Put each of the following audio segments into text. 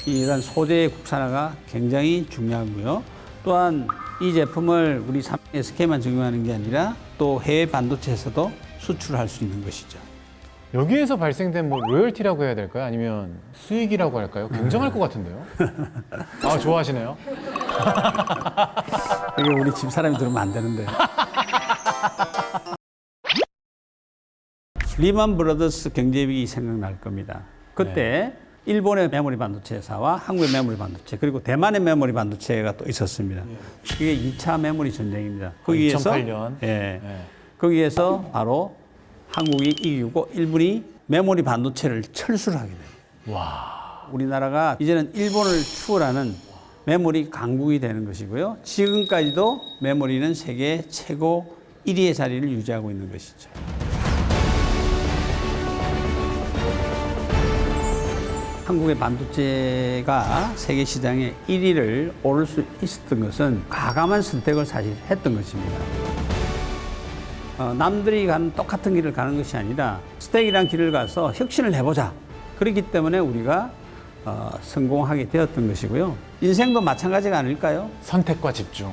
이런 소재의 국산화가 굉장히 중요하고요. 또한 이 제품을 우리 삼성 SK만 적용하는 게 아니라 또 해외 반도체에서도 수출할 수 있는 것이죠. 여기에서 발생된 뭐 로열티라고 해야 될까요? 아니면 수익이라고 할까요? 굉장할 것 같은데요? 아, 좋아하시네요? 이게 우리 집 사람이 들으면 안 되는데. 리만 브라더스 경제위기 생각날 겁니다. 그때 일본의 메모리 반도체 회사와 한국의 메모리 반도체 그리고 대만의 메모리 반도체가 또 있었습니다. 그게 2차 메모리 전쟁입니다. 거기에서 2008년. 거기에서 바로 한국이 이기고 일본이 메모리 반도체를 철수를 하게 됩니다. 와. 우리나라가 이제는 일본을 추월하는 메모리 강국이 되는 것이고요. 지금까지도 메모리는 세계 최고 1위의 자리를 유지하고 있는 것이죠. 한국의 반도체가 세계 시장에 1위를 오를 수 있었던 것은 과감한 선택을 사실 했던 것입니다. 남들이 가는 똑같은 길을 가는 것이 아니라 스택이란 길을 가서 혁신을 해보자. 그렇기 때문에 우리가 성공하게 되었던 것이고요. 인생도 마찬가지가 아닐까요? 선택과 집중.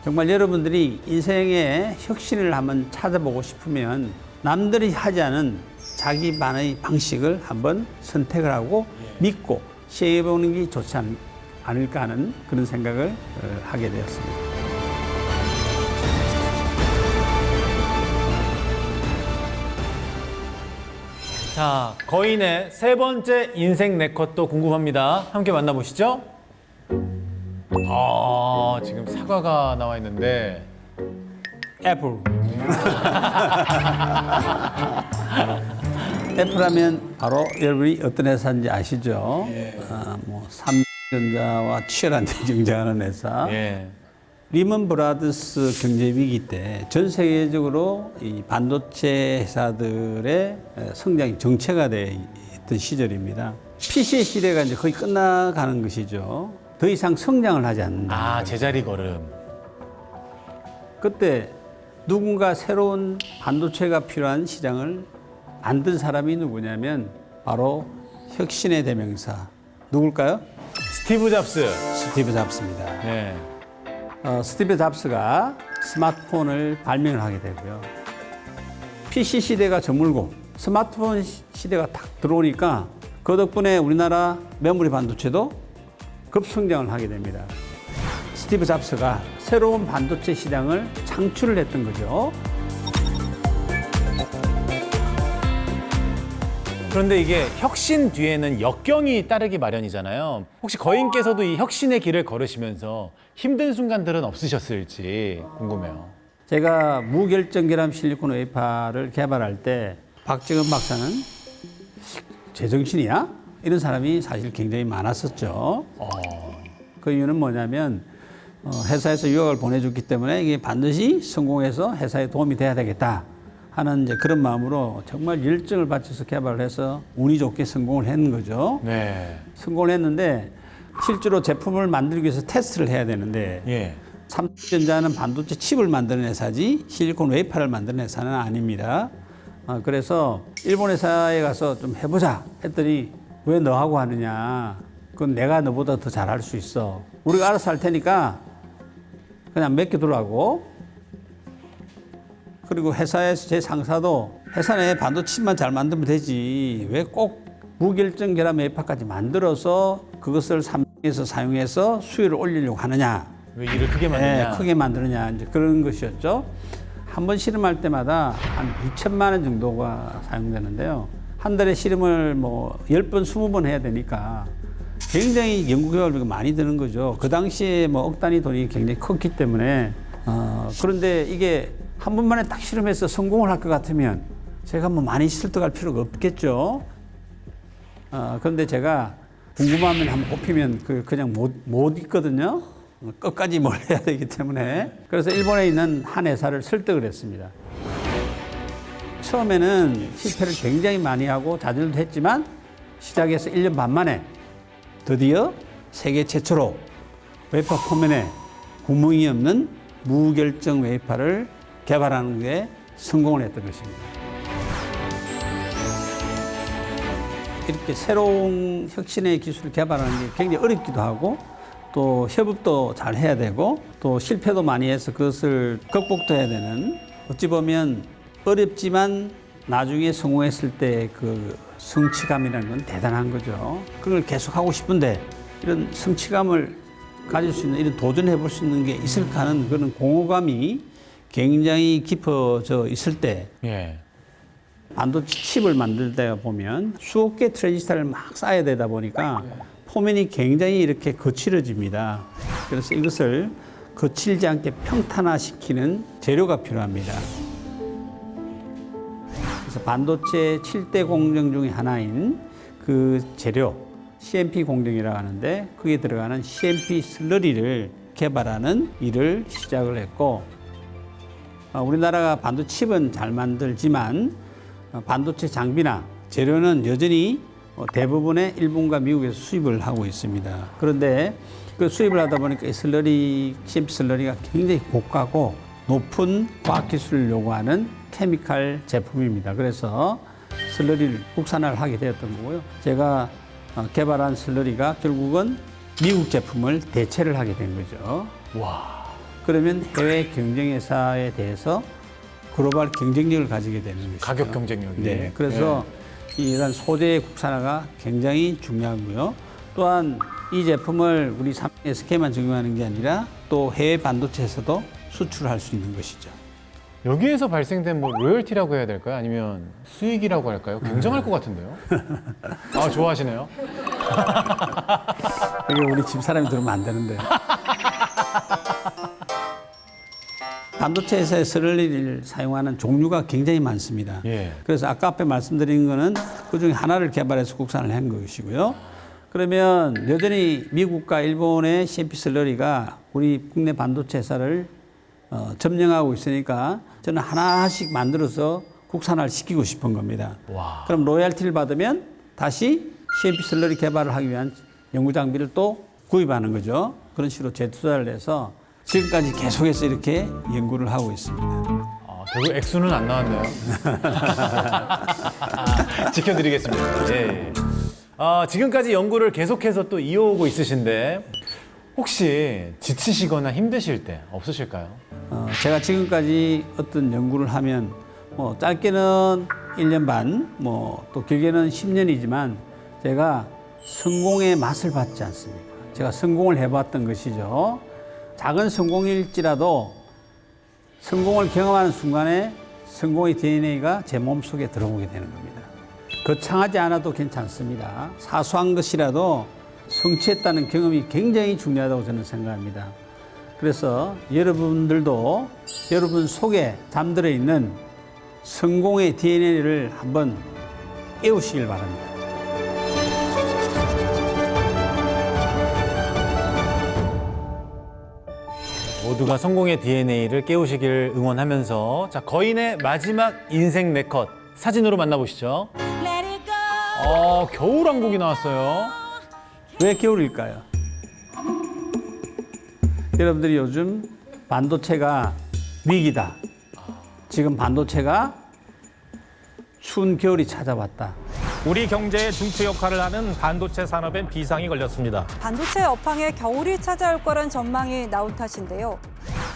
정말 여러분들이 인생의 혁신을 한번 찾아보고 싶으면 남들이 하지 않은 자기만의 방식을 한번 선택을 하고 믿고 시행해보는 게 좋지 않을까 하는 그런 생각을 하게 되었습니다. 자, 거인의 세 번째 인생 네컷도 궁금합니다. 함께 만나보시죠. 아, 지금 사과가 나와 있는데 애플. 애플하면 바로 여러분이 어떤 회사인지 아시죠? 뭐 삼성전자와 치열한 경쟁하는 회사. 리먼 브라더스 경제 위기 때 전 세계적으로 이 반도체 회사들의 성장이 정체가 돼 있던 시절입니다. PC의 시대가 이제 거의 끝나가는 것이죠. 더 이상 성장을 하지 않는다. 아, 제자리 걸음. 그때 누군가 새로운 반도체가 필요한 시장을 만든 사람이 누구냐면 바로 혁신의 대명사 누굴까요? 스티브 잡스. 스티브 잡스입니다. 네. 스티브 잡스가 스마트폰을 발명을 하게 되고요. PC 시대가 저물고 스마트폰 시대가 딱 들어오니까 그 덕분에 우리나라 메모리 반도체도 급성장을 하게 됩니다. 스티브 잡스가 새로운 반도체 시장을 창출을 했던 거죠. 그런데 이게 혁신 뒤에는 역경이 따르기 마련이잖아요. 혹시 거인께서도 이 혁신의 길을 걸으시면서 힘든 순간들은 없으셨을지 궁금해요. 제가 무결정 결함 실리콘 웨이퍼를 개발할 때 박정은 박사는 제정신이야? 이런 사람이 사실 굉장히 많았었죠. 그 이유는 뭐냐면 회사에서 유학을 보내줬기 때문에 이게 반드시 성공해서 회사에 도움이 돼야 되겠다 하는 이제 그런 마음으로 정말 열정을 바쳐서 개발을 해서 운이 좋게 성공을 했는 거죠. 네. 성공을 했는데 실제로 제품을 만들기 위해서 테스트를 해야 되는데 삼성전자는 반도체 칩을 만드는 회사지 실리콘 웨이퍼를 만드는 회사는 아닙니다. 그래서 일본 회사에 가서 좀 해보자 했더니 왜 너하고 하느냐. 그건 내가 너보다 더 잘할 수 있어. 우리가 알아서 할 테니까 그냥 맡겨두라고. 그리고 회사에서 제 상사도 회사 내 반도체 칩만 잘 만들면 되지. 왜 꼭 무결정 결함 웨이퍼까지 만들어서 그것을 삼성에서 사용해서 수율을 올리려고 하느냐. 왜 일을 크게 만드냐. 크게 만드느냐. 이제 그런 것이었죠. 한 번 실험할 때마다 한 2천만 원 정도가 사용되는데요. 한 달에 실험을 뭐 10번, 20번 해야 되니까 굉장히 연구개발비가 많이 드는 거죠. 그 당시에 뭐 억 단위 돈이 굉장히 컸기 때문에 그런데 이게 한 번만에 딱 실험해서 성공을 할 것 같으면 제가 뭐 많이 설득할 필요가 없겠죠. 그런데 제가 궁금하면 한번 뽑히면 그냥 못 있거든요. 끝까지 뭘 해야 되기 때문에. 그래서 일본에 있는 한 회사를 설득을 했습니다. 처음에는 실패를 굉장히 많이 하고 좌절도 했지만 시작해서 1년 반 만에 드디어 세계 최초로 웨이퍼 표면에 구멍이 없는 무결정 웨이퍼를 개발하는 게 성공을 했던 것입니다. 이렇게 새로운 혁신의 기술을 개발하는 게 굉장히 어렵기도 하고 또 협업도 잘 해야 되고 또 실패도 많이 해서 그것을 극복도 해야 되는 어찌 보면 어렵지만 나중에 성공했을 때 그 성취감이라는 건 대단한 거죠. 그걸 계속 하고 싶은데 이런 성취감을 가질 수 있는 이런 도전해 볼 수 있는 게 있을까 하는 그런 공허감이 굉장히 깊어져 있을 때 예. 반도체 칩을 만들다 보면 수억 개 트랜지스터를 막 쌓아야 되다 보니까 표면이 굉장히 이렇게 거칠어집니다. 그래서 이것을 거칠지 않게 평탄화시키는 재료가 필요합니다. 그래서 반도체 7대 공정 중에 하나인 그 재료 CMP 공정이라고 하는데 거기에 들어가는 CMP 슬러리를 개발하는 일을 시작을 했고 우리나라가 반도체 칩은 잘 만들지만 반도체 장비나 재료는 여전히 대부분의 일본과 미국에서 수입을 하고 있습니다. 그런데 그 수입을 하다 보니까 이 슬러리, CMP 슬러리가 굉장히 고가고 높은 과학기술을 요구하는 케미칼 제품입니다. 그래서 슬러리를 국산화를 하게 되었던 거고요. 제가 개발한 슬러리가 결국은 미국 제품을 대체를 하게 된 거죠. 와. 그러면 해외 경쟁회사에 대해서 글로벌 경쟁력을 가지게 되는 것이죠. 가격 경쟁력이. 네. 그래서 이런 소재의 국산화가 굉장히 중요하고요. 또한 이 제품을 우리 SK만 적용하는 게 아니라 또 해외 반도체에서도 수출할 수 있는 것이죠. 여기에서 발생된 뭐 로열티라고 해야 될까요? 아니면 수익이라고 할까요? 굉장할 것 같은데요. 아, 좋아하시네요. 이게 우리 집 사람이 들으면 안 되는데. 반도체 회사의 슬러리를 사용하는 종류가 굉장히 많습니다. 예. 그래서 아까 앞에 말씀드린 거는 그중에 하나를 개발해서 국산을 한 것이고요. 그러면 여전히 미국과 일본의 CMP 슬러리가 우리 국내 반도체 회사를 점령하고 있으니까 저는 하나씩 만들어서 국산화를 시키고 싶은 겁니다. 와. 그럼 로열티를 받으면 다시 CMP 슬러리 개발을 하기 위한 연구 장비를 또 구입하는 거죠. 그런 식으로 재투자를 해서 지금까지 계속해서 이렇게 연구를 하고 있습니다. 아, 결국 액수는 안 나왔네요. 지켜드리겠습니다. 예. 지금까지 연구를 계속해서 또 이어오고 있으신데 혹시 지치시거나 힘드실 때 없으실까요? 제가 지금까지 어떤 연구를 하면 뭐 짧게는 1년 반, 뭐 또 길게는 10년이지만 제가 성공의 맛을 봤지 않습니까? 제가 성공을 해봤던 것이죠. 작은 성공일지라도 성공을 경험하는 순간에 성공의 DNA가 제 몸속에 들어오게 되는 겁니다. 거창하지 않아도 괜찮습니다. 사소한 것이라도 성취했다는 경험이 굉장히 중요하다고 저는 생각합니다. 그래서 여러분들도 여러분 속에 잠들어 있는 성공의 DNA를 한번 깨우시길 바랍니다. 모두가 성공의 DNA를 깨우시길 응원하면서 자, 거인의 마지막 인생 네컷 사진으로 만나보시죠. 겨울왕국이 나왔어요. 왜 겨울일까요? 여러분들이 요즘 반도체가 위기다. 지금 반도체가 추운 겨울이 찾아왔다. 우리 경제의 중추 역할을 하는 반도체 산업엔 비상이 걸렸습니다. 반도체 업황에 겨울이 찾아올 거란 전망이 나온 탓인데요.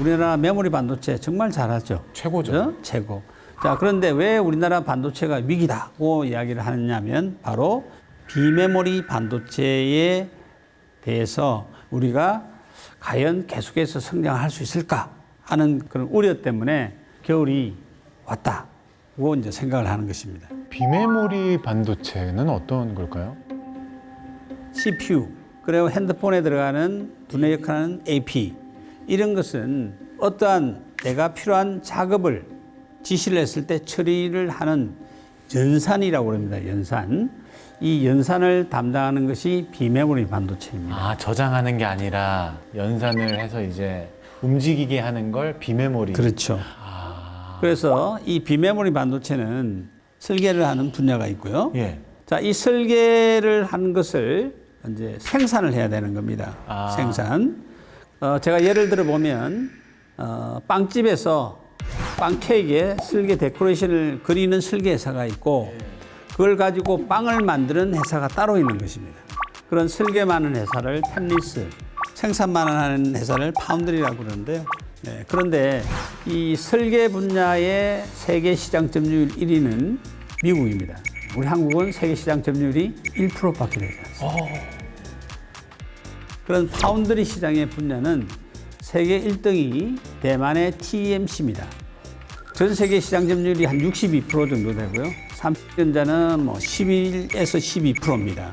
우리나라 메모리 반도체 정말 잘하죠. 최고죠. 그죠? 최고. 자, 그런데 왜 우리나라 반도체가 위기다고 이야기를 하느냐면 바로 비메모리 반도체에 대해서 우리가 과연 계속해서 성장할 수 있을까 하는 그런 우려 때문에 겨울이 왔다고 이제 생각을 하는 것입니다. 비메모리 반도체는 어떤 걸까요? CPU, 그리고 핸드폰에 들어가는 두뇌 역할하는 AP, 이런 것은 어떠한 내가 필요한 작업을 지시를 했을 때 처리를 하는 연산이라고 합니다. 연산. 이 연산을 담당하는 것이 비메모리 반도체입니다. 아, 저장하는 게 아니라 연산을 해서 이제 움직이게 하는 걸 비메모리. 그렇죠. 그래서 이 비메모리 반도체는 설계를 하는 분야가 있고요. 예. 자, 이 설계를 한 것을 이제 생산을 해야 되는 겁니다. 생산. 제가 예를 들어 보면 빵집에서 빵 케이크에 설계 데코레이션을 그리는 설계사가 있고 그 그걸 가지고 빵을 만드는 회사가 따로 있는 것입니다. 그런 설계 많은 회사를 템리스, 생산만 하는 회사를 파운드리라고 그러는데요. 네, 그런데 이 설계 분야의 세계 시장 점유율 1위는 미국입니다. 우리 한국은 세계 시장 점유율이 1%밖에 되지 않습니다. 그런 파운드리 시장의 분야는 세계 1등이 대만의 TMC입니다. 전 세계 시장 점유율이 한 62% 정도 되고요. 삼성전자는 11에서 12%입니다.